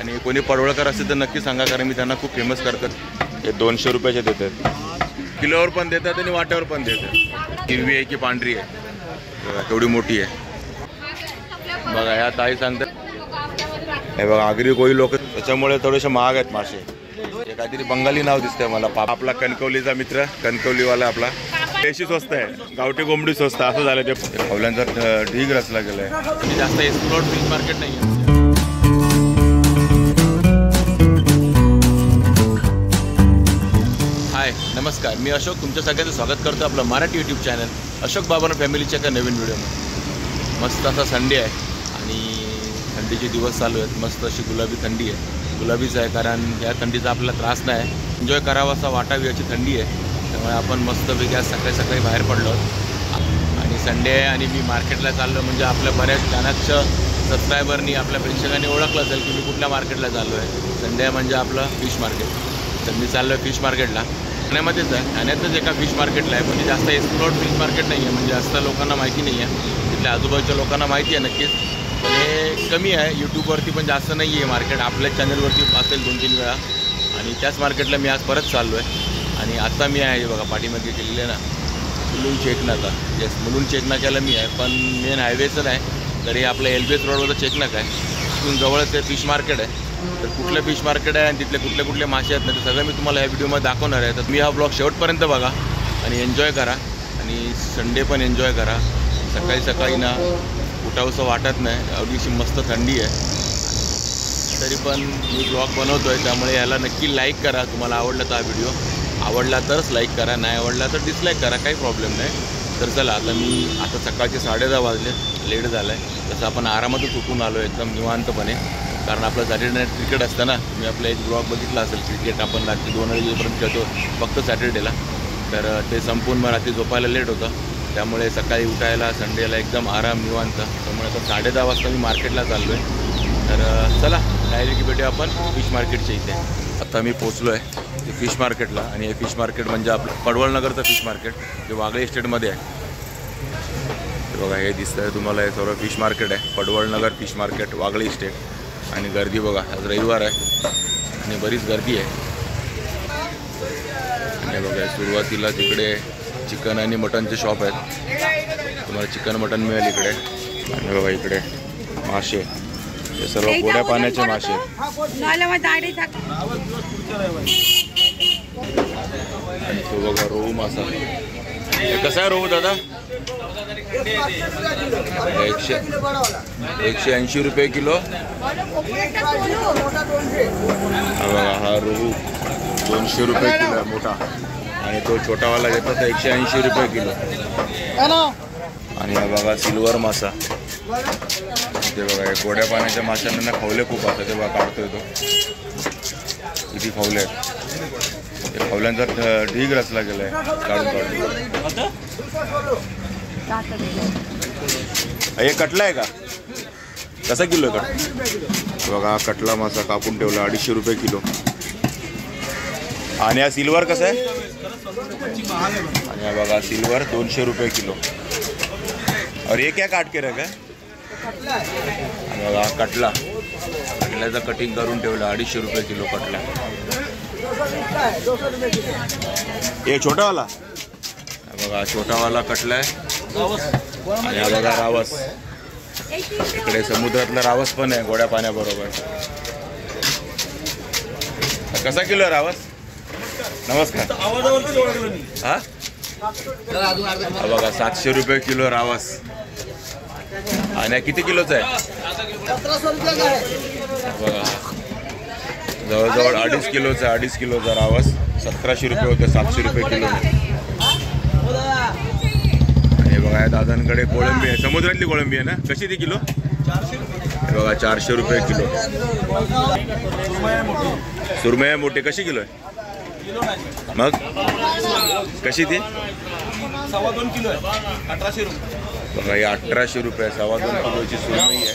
आणि कोणी पडवळकर असेल तर नक्की सांगा, कारण मी त्यांना खूप फेमस करतात. हे 200 रुपयाचे देतात, किलोवर पण देतात आणि वाट्यावर पण देतात. हिरवी आहे की पांढरी आहे, केवढी मोठी आहे बघा. या ताई सांगतात हे बघा, आगरी कोळी लोक त्याच्यामुळे थोडेसे महाग आहेत मासे. हे काहीतरी बंगाली नाव दिसतंय मला. आपला कणकवलीचा मित्र, कणकवलीवाला आपला. देशी स्वस्त आहे, गावठी कोंबडी स्वस्त, असं झालं ते. खवल्यांचा ढीग रचला गेलाय. जास्त एक्सप्लोर्ड फिश मार्केट नाही आहे. हाय नमस्कार, मी अशोक. तुमच्या सगळ्यांचं स्वागत करतो आपलं मराठी यूट्यूब चॅनल अशोक बाबर फॅमिलीच्या एका नवीन व्हिडिओमध्ये. मस्त असा संडे आहे आणि थंडीचे दिवस चालू आहेत. मस्त अशी गुलाबी थंडी आहे. गुलाबीच आहे कारण या थंडीचा आपल्याला त्रास नाही, एन्जॉय करावा असा वाटावी अशी थंडी आहे. त्यामुळे आपण मस्तपैकी आज सकाळी सकाळी बाहेर पडलो आणि संडे आहे आणि मी मार्केटला चाललो. म्हणजे आपल्या बऱ्याच चाणक्य सबस्क्रायबरनी, आपल्या प्रेक्षकांनी ओळखलं असेल की मी कुठल्या मार्केटला चाललो आहे. संडे म्हणजे आपलं फिश मार्केट. तर मी चाललो आहे फिश मार्केटला. ठाण्यामध्येच आहे, ठाण्यातच एका फिश मार्केटला आहे. म्हणजे जास्त एक्सप्लोर्ड फिश मार्केट नाही आहे, म्हणजे जास्त लोकांना माहिती नाही आहे. तिथल्या आजूबाजूच्या लोकांना माहिती आहे नक्कीच, पण हे कमी आहे. यूट्यूबवरती पण जास्त नाही आहे मार्केट. आपल्या चॅनलवरती असेल 2-3 वेळा. आणि त्याच मार्केटला मी आज परत चाललो आहे. आणि आता मी आहे बघा पाठीमध्ये केलेलं आहे ना, मुलुंड चेकनाका. येस, मुलुंड चेकनाक्याला मी आहे, पण मेन हायवेचं नाही. तरी आपलं एलबीएस रोडवरचं चेकनाका आहे. तिथून जवळच ते फिश मार्केट आहे. तर कुठलं फिश मार्केट आहे आणि तिथले कुठले कुठले मासे आहेत ना, ते सगळं मी तुम्हाला या व्हिडिओमध्ये दाखवणार आहे. तर मी हा ब्लॉग शेवटपर्यंत बघा आणि एन्जॉय करा. आणि संडे पण एन्जॉय करा. सकाळी सकाळी ना उठावंसं वाटत नाही, अगदीशी मस्त थंडी आहे. तरी पण मी ब्लॉग बनवतो आहे, त्यामुळे याला नक्की लाईक करा. तुम्हाला आवडला तर हा व्हिडिओ, आवडला तरच लाईक करा, नाही आवडला तर डिसलाईक करा, काही प्रॉब्लेम नाही. तर चला, आता सकाळचे 10:30 वाजले, लेट झालं आहे. तसं आपण आरामातच उठून आलो एकदम निवांतपणे, कारण आपलं सॅटर्डे नाईट क्रिकेट असतं ना. मी आपला एक ब्लॉग बघितला असेल, क्रिकेट आपण रात्री 2 वाजेपर्यंत खेळतो फक्त सॅटर्डेला. तर ते संपून मग रात्री झोपायला लेट होतं, त्यामुळे सकाळी उठायला संडेला एकदम आराम निवांत. त्यामुळे आता 10:30 वाजता मी मार्केटला चाललो आहे. तर चला डायरेक्ट भेटूया आपण फिश मार्केटच्या इथे. आता मी पोचलो आहे ते फिश मार्केटला. आणि हे फिश मार्केट म्हणजे आपलं पडवळनगरचं फिश मार्केट, जे वागळे इस्टेटमध्ये आहे. बघा हे दिसतं आहे तुम्हाला, हे सर्व फिश मार्केट आहे. पडवळनगर फिश मार्केट, वागळे इस्टेट. आणि गर्दी बघा, आज रविवार आहे आणि बरीच गर्दी आहे. आणि बघा सुरुवातीला तिकडे चिकन आणि मटनचे शॉप आहेत, तुम्हाला चिकन मटन मिळेल इकडे. आणि बघा इकडे मासे, हे सर्व गोड्या पाण्याचे मासे. आणि तो बघा रोहू मासा. कसा आहे रोहू दादा? 180 रुपये किलो. बघा हा रोहू 200 रुपये किलो आहे मोठा, आणि तो छोटावाला घेतला तर 180 रुपये किलो. आणि हा बघा सिल्वर मासा. ते बघा हे गोड्या पाण्याच्या माशांना खवले खूप असतात, ते बघा काढतोय तो. किती खवले आहेत, ते खवल्यांचा ढीग रचला गेलाय काढून काढून. हे कटला आहे का? कसा किलो आहे कट? बघा हा कटला मासा कापून ठेवला 250 रुपये किलो. आणि हा सिल्वर कसा आहे? आणि हा बघा सिल्वर 200 रुपये किलो. और ये क्या काट के रखा है? आणि बघा कटला, कटल्याचं कटिंग करून ठेवलं 250 रुपये किलो कटला. हे छोटावाला बघा, छोटावाला कटला आहे. आणि हा बघा रावस, इकडे समुद्रातला रावस पण आहे गोड्या पाण्याबरोबर. कसा किलो आहे रावस? नमस्कार. हा बघा 700 रुपये किलो रावस. आणि किती किलोचा आहे? बघा जवळजवळ 2.5 किलोचा, 2.5 किलोचा रावस 1700 रुपये होते, 700 रुपये किलो. हे बघा या दादांकडे कोळंबी आहे, समुद्रातली कोळंबी आहे ना. कशी ती किलो? हे बघा 400 रुपये किलो. सुरमई मोठी कशी किलो आहे मग? कशी ती? 2.25 किलो आहे, 1800 रुपये. बघा ही 1800 रुपये 2.25 किलोची सुरमई आहे,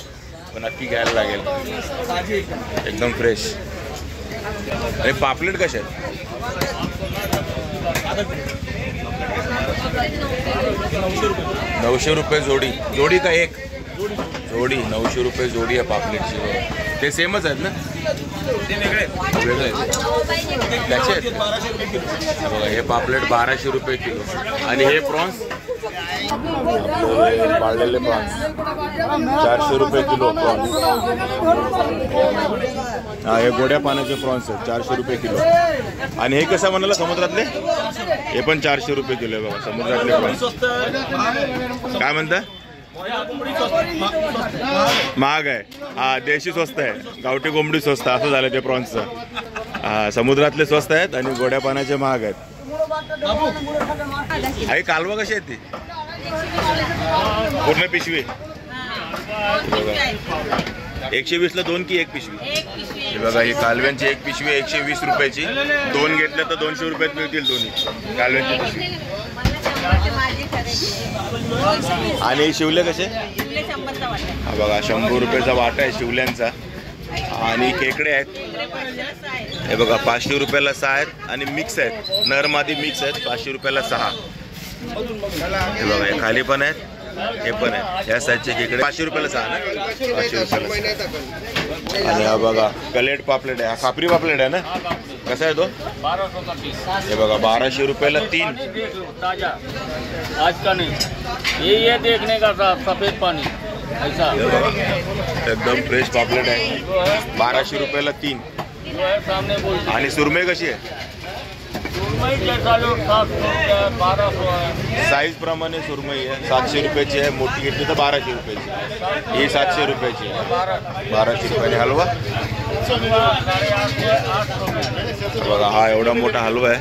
पण नक्की घ्यायला लागेल, एकदम फ्रेश. आणि पापलेट कसे आहेत? 900 रुपये जोडी. जोडी का एक? जोडी 900 रुपये जोडी आहे पापलेटची. ते सेमच आहेत ना? ते वेगळे आहेत. वेगळे आहेत त्याचे आहेत. 1200 रुपये किलो. हे बघा हे पापलेट 1200 रुपये किलो. आणि हे प्रॉन्स पाळलेले प्रॉन्स 400 रुपये किलो प्रॉन्स. हा हे गोड्या पाण्याचे प्रॉन्स आहेत 400 रुपये किलो. आणि हे कसं म्हणाला समुद्रातले? हे पण 400 रुपये किलो आहे बघा समुद्रातले प्रॉन्स. काय म्हणता? महाग आहे. हा देशी स्वस्त आहे, गावठी कोंबडी स्वस्त असं झालं ते प्रॉन्सचं. हा समुद्रातले स्वस्त आहेत आणि गोड्या पाण्याचे महाग आहेत. आई कालवा कशी आहे ती? पूर्ण पिशवी 120 ला 2 की 1 पिशवी? हे बघा ही कालव्यांची 1 पिशवी 120 रुपयाची. 2 घेतल्या तर 200 रुपयात मिळतील दोन्ही कालव्यांची पिशवी. आणि शिवले कसे? हा बघा 100 रुपयाचा वाटा आहे शिवल्यांचा. आणि खेकडे आहेत हे बघा 500 रुपयाला 6 आहेत. आणि मिक्स आहेत, नर मादी मिक्स आहेत 500 रुपयाला 6. हे बघा हे खाली पण आहेत, हे पण आहे. या साईजचे खेकडे 500 रुपयाला 6 ना? 500 रुपयाला 6. आणि हा बघा कलेट पापलेट आहे. हा खापरी पापलेट आहे ना? कसा आहे तो? 1200 का पीस. हे बघा 1200 रुपयाला 3. ताजा आज का नहीं, ये देखने का था सफेद पानी ऐसा. एकदम फ्रेश पापलेट आहे 1200 रुपयाला 3. जो है सामने बोल. आणि सुरमई कशी आहे? सुरमई जैसा लो 700 है 1200 है. साईज प्रमाणे सुरमई आहे 700 रुपयाची आहे. मोठी घेतली तर 1200 रुपयाची. ही 700 रुपयाची आहे 1200 रुपयाने. हलवा 800 बघा हा एवढा मोठा हलवा आहे.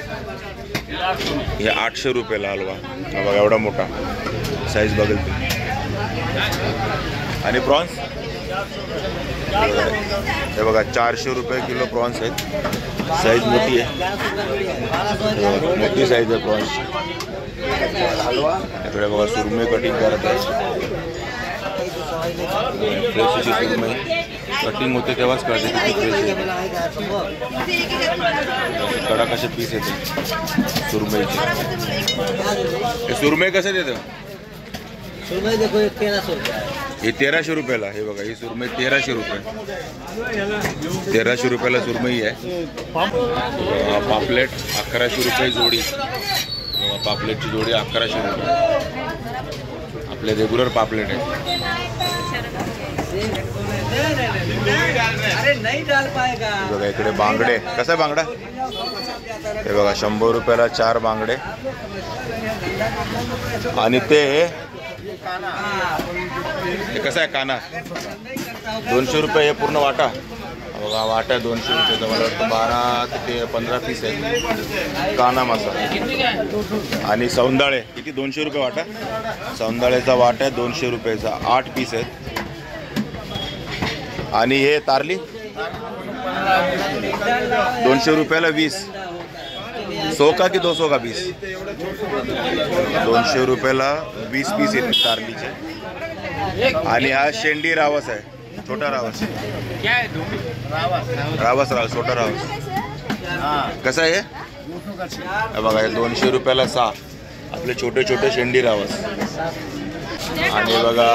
हे 800 रुपयाला हलवा. हा बघा एवढा मोठा साईज बघेल तुम्ही. आणि प्रॉन्स हे बघा 400 रुपये किलो प्रॉन्स आहेत. साईज मोठी आहे, मोठी साईज आहे प्रॉन्सची. इकडे बघा सुरमई कटिंग करत आहे. फ्रेश अशी सुरमई कटिंग होते तेव्हाच कळते किती फ्रेश आहे. कडक असे पीस येते सुरमईचे. हे सुरमई कसं देतं? सुरमई देखो 1300 रुपये. हे 1300 रुपयाला. हे बघा ही सुरमई 1300 रुपये. 1300 रुपयाला सुरमई आहे. पापलेट 1100 रुपये जोडी. पापलेटची जोडी 1100 रुपये. आपले रेग्युलर पापलेट आहे. बघा इकडे बांगडे. कसा आहे बांगडा? हे बघा 100 रुपयाला 4 बांगडे. आणि ते कसं आहे काना? 200 रुपये हे पूर्ण वाटा. बघा वाटा 200 रुपयाचा. मला वाटतं 12 ते 15 पीस आहे काना मासा. आणि सौंदाळे किती? 200 रुपये वाटा. सौंदाळ्याचा वाटा आहे 200 रुपयाचा. 8 पीस आहेत. आणि हे तारली 200 रुपयाला 20. 100 का की 200 का पीस? 200 रुपयाला 20 पीस येते तारलीचे. आणि हा शेंडी रावस आहे, छोटा रावस. रावस छोटा रावस. कसं आहे हे? बघा हे 200 रुपयाला 6 आपले छोटे छोटे शेंडी रावस. आणि बघा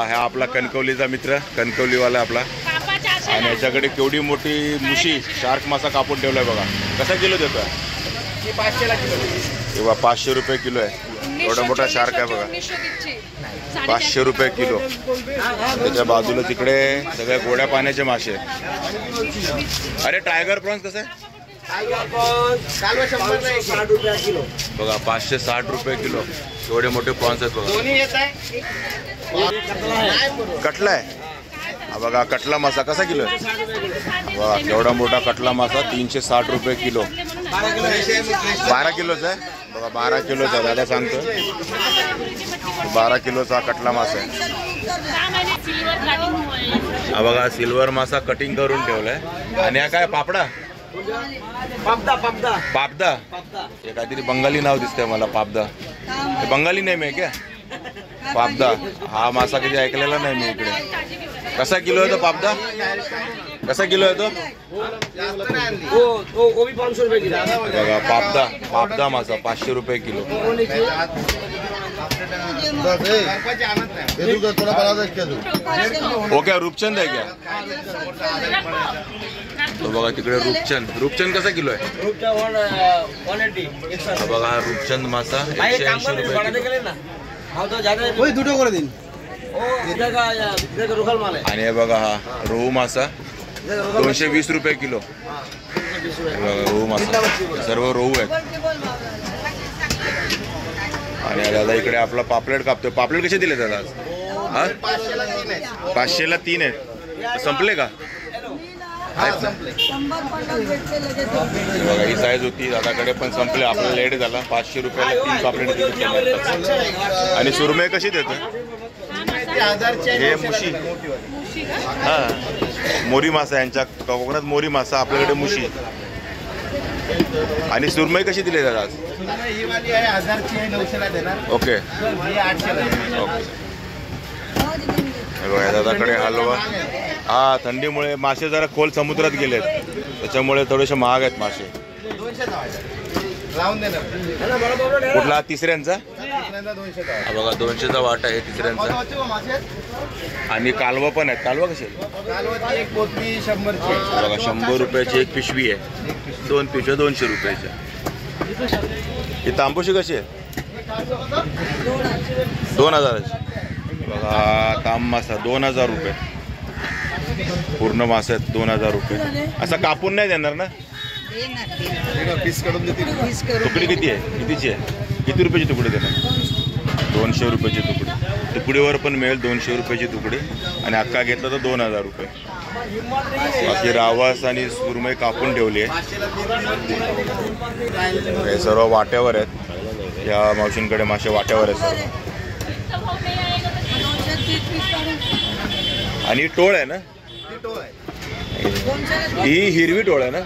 हा आपला कणकवलीचा मित्र, कणकवलीवाला आपला. आणि याच्याकडे केवढी मोठी मुशी शार्क मासा कापून ठेवलाय बघा. कसा किलो देतोय? 500 रुपये किलो आहे. एवढा मोठा शार्क आहे बघा. 500 रुपये किलो. त्याच्या बाजूला तिकडे सगळ्या गोड्या पाण्याचे मासे आहेत. अरे टायगर प्रॉन्स कसं आहे? बघा 560 रुपये किलो. एवढे मोठे प्रॉन्स आहेत बघा. कटला आहे हा बघा. कटला मासा कसा किलो आहे? बघा एवढा मोठा कटला मासा 360 रुपये किलो. 12 किलोचा आहे बघा. 12 किलोचा दादा सांगतो. 12 किलोचा कटला मासा आहे. हा बघा सिल्वर मासा कटिंग करून ठेवलाय. आणि हा काय पापडा? पापदा. हे काहीतरी बंगाली नाव दिसतंय मला. पापदा हे बंगाली नेम आहे क्या? पापदा हा मासा कधी ऐकलेला नाही मी इकडे. कसा किलो आहे तो पापदा? कसा किलो आहे तो? बघा पापदा मासा 500 रुपये किलो. हो क्या रूपचंद आहे क्या? तो बघा तिकडे रूपचंद कसा किलो आहे? हा बघा हा रूपचंद मासा 180 रुपये आणि हे बघा हा रोहू मासा 220 रुपये किलो. रोहू मासा सर्व रोहू आहेत. आणि दादा इकडे आपला पापलेट कापतोय. पापलेट कसे दिले दादा आज? हा 500ला 3 आहेत. संपले का? बघा ही साईज होती दादाकडे पण संपले. आपल्याला लेट झाला. 500 रुपयाला 3 पापलेट दिले. आणि सुरमई कशी देतो? हे मुशी हा मोरी मासा यांच्या कोकणात मोरी मासा आपल्याकडे मुशी. आणि सुरमई कशी दिली दादा आज? ओके दादाकडे हलवा. हा थंडीमुळे मासे जरा खोल समुद्रात गेलेत त्याच्यामुळे थोडेसे महाग आहेत मासे. कुठला? तिसऱ्यांचा बघा 200चा वाटा आहे तिसऱ्यांचा. आणि कालवा पण आहे. कालवा कशी आहे? बघा 100 रुपयाची एक पिशवी आहे. 2 पिशव्या 200 रुपयाच्या. ही तांबूशी कशी आहे? 2000ची. बघा तांब मासा 2000 रुपये. पूर्ण मासा आहेत 2000 रुपये. असा कापून नाही देणार ना? पीस काढून देतील. तुकडी किती आहे? कितीची आहे? किती रुपयाची तुकडी देणार? 200 रुपयाची तुकडी. तुकडीवर पण मिळेल 200 रुपयाची तुकडी. आणि अक्का घेतला तर 2000 रुपये. बाकी रावस आणि सुरमई कापून ठेवली आहे. हे सर्व वाट्यावर आहेत. या मावशींकडे मासे वाट्यावर आहेत सर्व. आणि टोळ आहे ना? ही हिरवी टोळ आहे ना?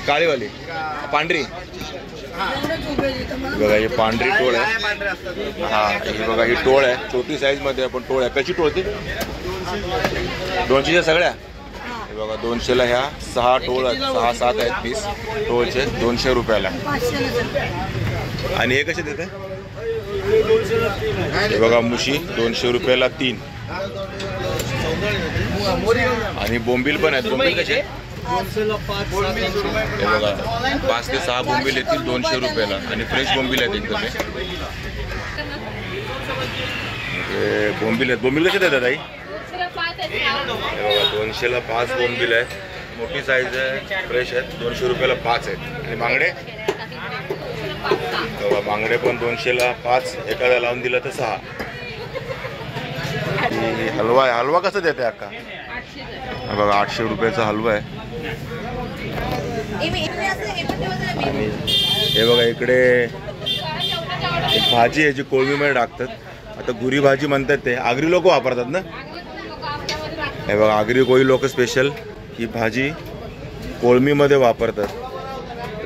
काळीवाली पांढरी. बघा ही पांढरी टोळ आहे. हा ही बघा ही टोळ आहे. छोटी साईज मध्ये पण टोळ आहे. कशी टोळ ती? 200च्या सगळ्या. हे बघा 200ला ह्या 6 टोळ आहेत. 6-7 आहेत पीस टोळचे 200 रुपयाला. आणि हे कसे देते? हे बघा मुशी 200 रुपयाला 3. आणि बोंबील पण आहेत. बोंबील कसे? हे बघा 5 ते 6 बोंबील येतील 200 रुपयाला. आणि फ्रेश बोंबील आहेत एकदम. बोंबील आहेत. बोंबील कसे देतात आई? हे बघा 200ला 5 बोंबील आहेत. मोठी साईज आहे. फ्रेश आहेत. 200 रुपयाला 5 आहेत. आणि बांगडे बघा बांगडे पण 200ला 5. एखादा लावून दिलं तर 6. हलवा आहे. हलवा कसं देते अक्का? बघा 800 रुपयाचा हलवा आहे. आणि हे बघा इकडे एक भाजी आहे जी कोळमीमध्ये टाकतात. आता गुरी भाजी म्हणतात ते. आगरी लोक वापरतात ना? हे बघा आगरी कोळी लोक स्पेशल ही भाजी कोळमीमध्ये वापरतात.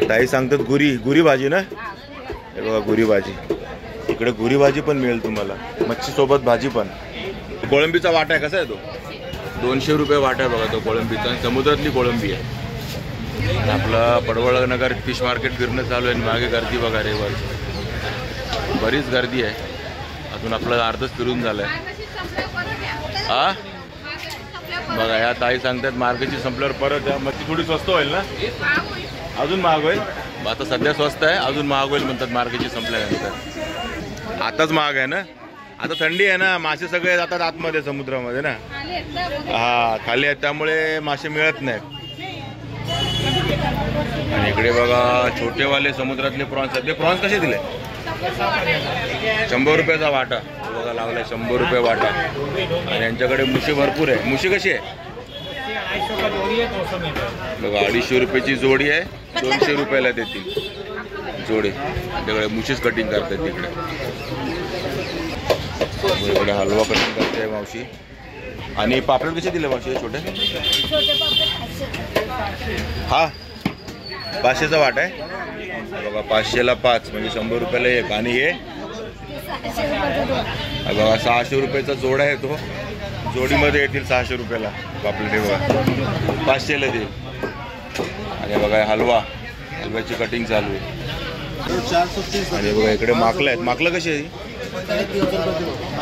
ताई सांगतात गुरी भाजी ना? हे बघा गुरी भाजी. इकडे गुरी भाजी पण मिळेल तुम्हाला. मच्छी सोबत भाजी पण. कोळंबीचा वाटा आहे. कसा आहे तो? 200 रुपये वाटा आहे बघा तो कोळंबीचा. समुद्रातली कोळंबी आहे. आणि आपलं पडवळ नगर फिश मार्केट फिरणं चालू आहे. मागे गर्दी बघा रेवर बरीच गर्दी आहे. अजून आपलं अर्धच फिरून झालं आहे. हा बघा या ताई सांगतात मार्केटची संपल्यावर परत या. मच्छी थोडी स्वस्त होईल ना? अजून महाग होईल. आता सध्या स्वस्त आहे. अजून महाग होईल म्हणतात मार्केटची संपल्यानंतर. आताच महाग आहे ना? आता थंडी आहे ना? मासे सगळे जातात आतमध्ये समुद्रामध्ये ना? हा खाली आहेत त्यामुळे मासे मिळत नाहीत. आणि इकडे बघा छोटेवाले समुद्रातले प्रॉन्स आहेत. ते प्रॉन्स कसे दिले? 100 रुपयाचा वाटा. बघा लागलाय 100 रुपये वाटा. आणि यांच्याकडे मुशी भरपूर आहे. मुशी कशी आहे? बघा 250 रुपयाची जोडी आहे. 200 रुपयाला देतील जोडी. त्याकडे मुशीच कटिंग करतात तिकडे. इकडे हलवा कटिंग करते मावशी. आणि पापलेट कसे दिले मावशी? छोटे हा 500चा वाटा आहे बघा. 500ला 5 म्हणजे 100 रुपयाला 1. आणि हे बघा 600 रुपयाचा जोडा आहे तो. जोडीमध्ये येतील 600 रुपयाला पापलेट. बघा 500ला देईल. आणि बघा हलवा. हलव्याची कटिंग चालू आहे. आणि बघा इकडे माकलं आहेत. माकलं कशी आहे?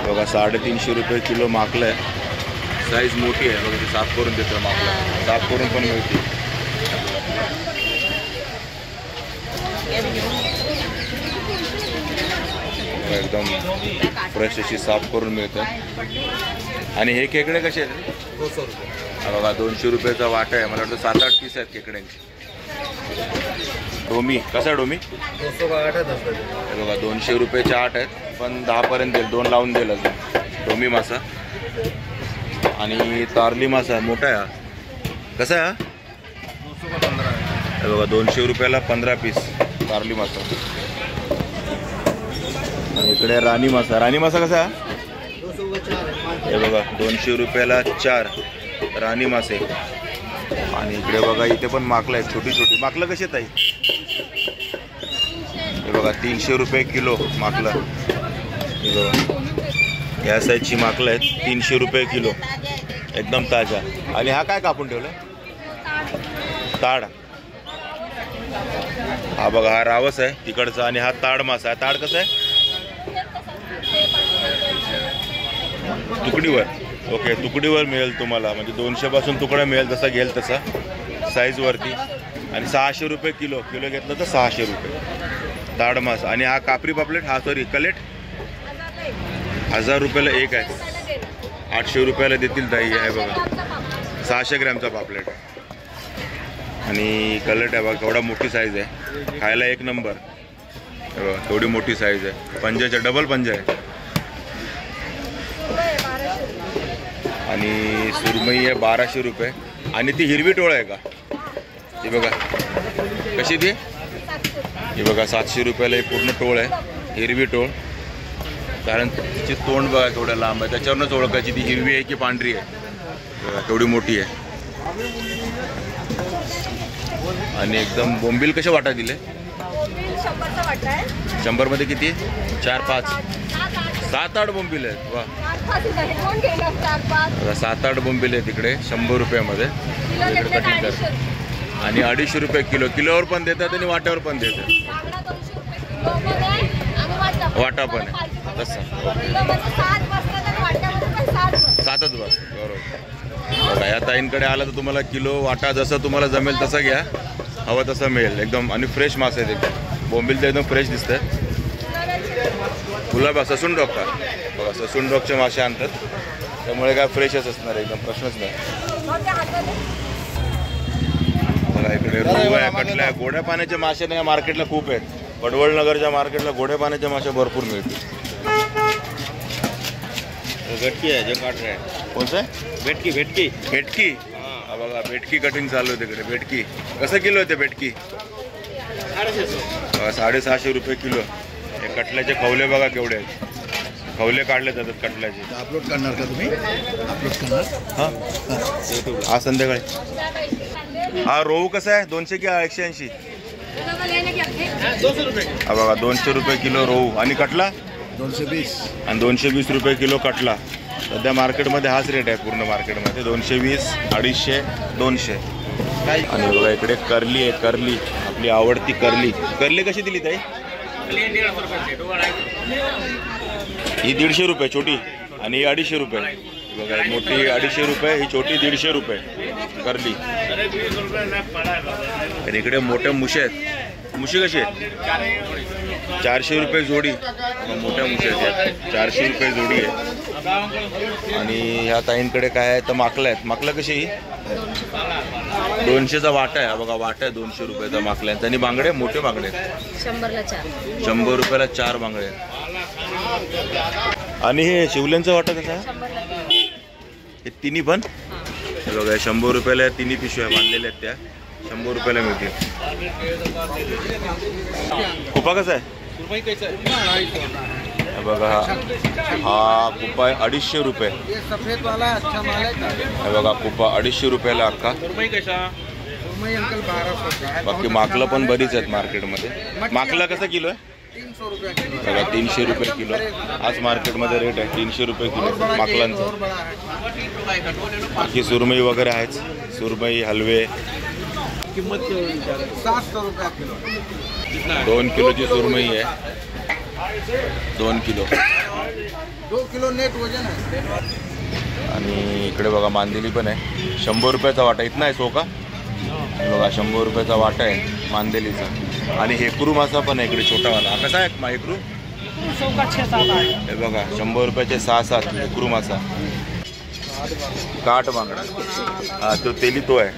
बघा 350 रुपये किलो माकलं आहे. साईज मोठी आहे बघा, ती साफ करून देतो माकलं, साफ करून पण मिळते. एकदम फ्रेश अशी साफ करून मिळतात. आणि हे खेकडे कसे आहेत? 200 रुपये. हा बघा 200 रुपयाचा वाटा आहे. मला वाटतं 7-8 पीस आहेत खेकड्यांचे. डोमी कसा आहे डोमी? 200 का 8 असतात. हे बघा 200 रुपयाचे 8 आहेत, पण 10 पर्यंत देईल, 2 लावून देईल अजून. डोमी मासा आणि तारली मासा मोठा आहे. हा कसा आहे? 200 का 15 आहे. हे बघा 200 रुपयाला 15 पीस तारली मासा. आणि इकडे राणी मासा. राणी मासा कसा आहे? हे बघा 200 रुपयाला 4 राणी मासे. आणि इकडे बघा इथे पण माकलं आहेत, छोटी छोटी माकलं. कशी आहेत ताई? हे बघा 300 रुपये किलो माकलं. हे बघा या साईजची माकलं आहेत, 300 रुपये किलो, एकदम ताजा. आणि हा काय कापून ठेवलं? ताड. हा बघा हा रावस आहे तिकडचा, आणि हा ताड मासा आहे. ताड कसं आहे? तुकडीवर. ओके, तुकडीवर मिळेल तुम्हाला, म्हणजे 200 पासून तुकडा मिळेल, जसा घेईल तसा साईजवरती. आणि 600 रुपये किलो, किलो घेतलं तर 600 रुपये ताड मासा. आणि हा कापरी पापलेट, हा सॉरी कलेट 1000 रुपयाला एक आहे, 800 रुपयाला देतील ताई. आहे बघा 600 ग्रॅमचा पापलेट. आणि कलेट आहे बघा, केवढा मोठी साईज आहे, खायला एक नंबर. बघा केवढी मोठी साईज आहे, पंजाच्या डबल पंजा आहे. आणि सुरमई आहे 1200 रुपये. आणि ती हिरवी टोळ आहे का? ती बघा कशी ती? ही बघा 700 रुपयाला ही पूर्ण टोळ आहे, हिरवी टोळ. कारण तिची तोंड बघा केवढं लांब आहे, त्याच्यावरूनच ओळखायची ती हिरवी आहे की पांढरी आहे. बघा केवढी मोठी आहे. आणि एकदम बोंबील कसे वाटा दिले? 100 मध्ये किती? 4-5 7-8 बोंबील आहेत. वा 7-8 बोंबील आहेत तिकडे 100 रुपयामध्ये. आणि 250 रुपये किलो, किलोवर पण देतात आणि वाट्यावर पण देतात. वाटा पण आहे तसं 7च बस. बरोबर. बघा या ताईंकडे आला तर तुम्हाला किलो वाटा जसं तुम्हाला जमेल तसं घ्या, हवं तसं मिळेल एकदम. आणि फ्रेश मासे आहेत एकदम, बोंबील तर एकदम फ्रेश दिसत आहेत. गुलाबा ससून डॉक का बघा, ससून डॉकचे मासे आणतात, त्यामुळे काय फ्रेशच असणार एकदम, प्रश्नच नाही. बघा इकडे रोहू आहे, कटला आहे. गोड्या पाण्याचे मासे नाही मार्केटला खूप आहेत. पडवळ नगरच्या मार्केटला गोड्या पाण्याचे मासे भरपूर मिळतील. भेटकी आहे जे काट आहे. कोणतं आहे? भेटकी भेटकी भेटकी. हा बघा भेटकी कटिंग चालू आहे तिकडे. भेटकी कसं किलो आहे ते? भेटकी 650 रुपये किलो. हे कटल्याचे खवले बघा केवढे आहेत, खवले काढले जातात कटल्याचे. अपलोड करणार का तुम्ही? अपलोड करणार हां हा संध्याकाळी. हा रोहू कसा आहे? 200 की 180? 200 रुपये. हा बघा 200 रुपये किलो रोहू. आणि कटला 220. आणि 220 रुपये किलो कटला. सध्या मार्केटमध्ये हाच रेट आहे पूर्ण मार्केटमध्ये, 220, 250, 200. आणि बघा इकडे करली आहे, करली आपली आवडती करली. करली कशी दिली ताई? ही 150 रुपये छोटी, आणि ही 250 रुपये. बघा मोठी 250 रुपये, ही छोटी 150 रुपये करली. आणि इकडे मोठ्या मुशी आहेत. मुशी कशी आहेत? 400 रुपये जोडी. मोठ्या मुशी आहेत, 400 रुपये जोडी आहे. आणि ह्या ताईंकडे काय आहे तर माकलं आहेत. माकलं कशी? ही 200चा वाटा आहे. बघा वाटा आहे 200 रुपयाचा माकल्यांचा. आणि बांगडे मोठे बांगडे आहेत, 100 रुपयाला 4 बांगडे आहेत. आणि हे शिवल्यांचा वाटा कसा आहे? हे तिन्ही पण हे बघा 100 रुपयाला तिन्ही पिशव्या बांधलेल्या आहेत, त्या 100 रुपयाला मिळतील. कुपा कसा आहे? बघा हा कुपा आहे 250 रुपये. हे बघा कुपा 250 रुपयाला अख्खा. बाकी माकलं पण बरीच आहेत मार्केटमध्ये. माकला कसा किलो आहे? बघा 300 रुपये किलो. आज मार्केटमध्ये रेट आहे 300 रुपये किलो माकलांचा. बाकी सुरमई वगैरे आहेच, सुरमई हलवे. किंमत 700 रुपये किलो. 2 किलोची सुरमई आहे. 2 किलो. 2 किलो नेट वजन आहे. आणि इकडे बघा मांदेली पण आहे. 100 रुपयाचा वाटा. इथं आहे सो का बघा, 100 रुपयाचा वाटा आहे मांदेलीचा. आणि हेकरू मासा पण आहे इकडे छोटावाला. हा कसा आहे हेकरू? हे बघा 100 रुपयाचे 6-7 हेकरू मासा. काट बांगडा. हा तो तेली तो आहे.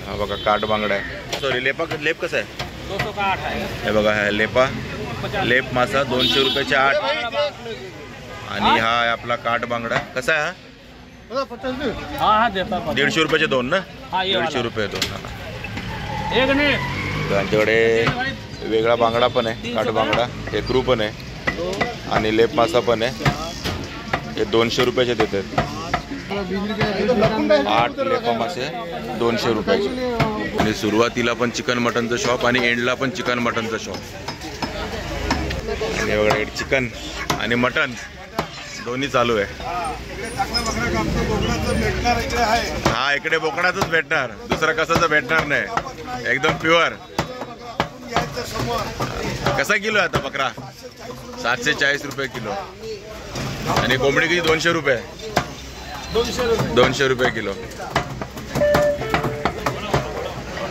हा बघा काट बांगडा आहे. सॉरी लेप कसा आहे? 200 का 8 है. हे बघा हा लेप मासा 200 रुपयाचे 8. आणि हा आहे आपला काट बांगडा. कसा आहे हा? हाँ देता 150 रुपयाचे 2 ना? हाँ, ये 150 रुपये 2. एक नहीं. त्यांच्याकडे वेगळा बांगडा पण आहे, काट बांगडा. हेकरू पण आहे आणि लेप मासा पण आहे. हे 200 रुपयाचे देतात. 8 लेपा मासे 200 रुपयाचे. आणि सुरुवातीला पण चिकन मटनचं शॉप आणि एंडला पण चिकन मटनचं शॉप. आणि वगैरे चिकन आणि मटन दोन्ही चालू आहे. हा इकडे बोकडाचंच भेटणार, दुसरं कसाचं भेटणार नाही. एकदम प्युअर. कसा किलो आहे आता बकरा? 740 रुपये किलो. आणि कोंबडी किती? 200 रुपये. 200 रुपये किलो.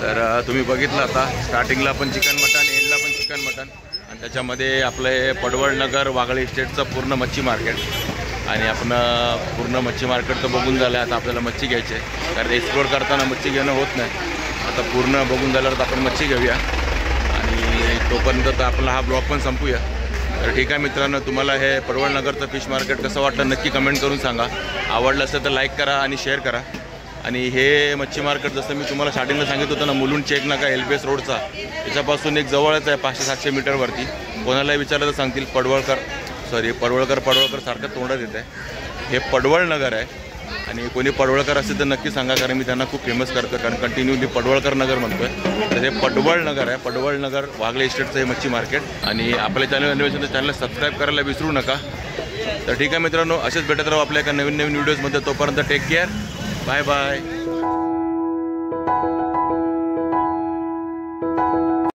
तर तुम्ही बघितलं आता स्टार्टिंगला पण चिकन मटन, एंडला पण चिकन मटन. आणि त्याच्यामध्ये आपलं हे पडवळनगर वागळे इस्टेटचं पूर्ण मच्छी मार्केट. आणि आपण पूर्ण मच्छी मार्केटचं बघून झालं. आता आपल्याला मच्छी घ्यायची आहे, कारण एक्सप्लोअर करताना मच्छी घेणं होत नाही. आता पूर्ण बघून झाल्यावर आपण मच्छी घेऊया. आणि तोपर्यंत तर आपला हा ब्लॉग पण संपूया. तर ठीक आहे मित्रांनो, तुम्हाला हे पडवळनगरचं फिश मार्केट कसं वाटलं नक्की कमेंट करून सांगा. आवडलं असेल तर लाईक करा आणि शेअर करा. आणि हे मच्छी मार्केट जसं मी तुम्हाला स्टार्टिंगला सांगितलं होतं ना, मुलुंड चेक नाका LBS रोडचा, त्याच्यापासून एक जवळच आहे 500-700 मीटरवरती. कोणालाही विचारलं तर सांगतील पडवळकर सारखं तोंडात येत आहे. हे पडवळनगर आहे. आणि कोणी पडवळकर असेल तर नक्की सांगा, कारण मी त्यांना खूप फेमस करतो, कारण कंटिन्यूली पडवळकर नगर म्हणतोय. तर हे पडवळनगर आहे, पडवळनगर वागळे इस्टेटचं हे मच्छी मार्केट. आणि आपल्या चॅनलला सबस्क्राईब करायला विसरू नका. तर ठीक आहे मित्रांनो, असेच भेटत राहू आपल्या एका नवीन व्हिडिओजमध्ये. तोपर्यंत टेक केअर. Bye bye.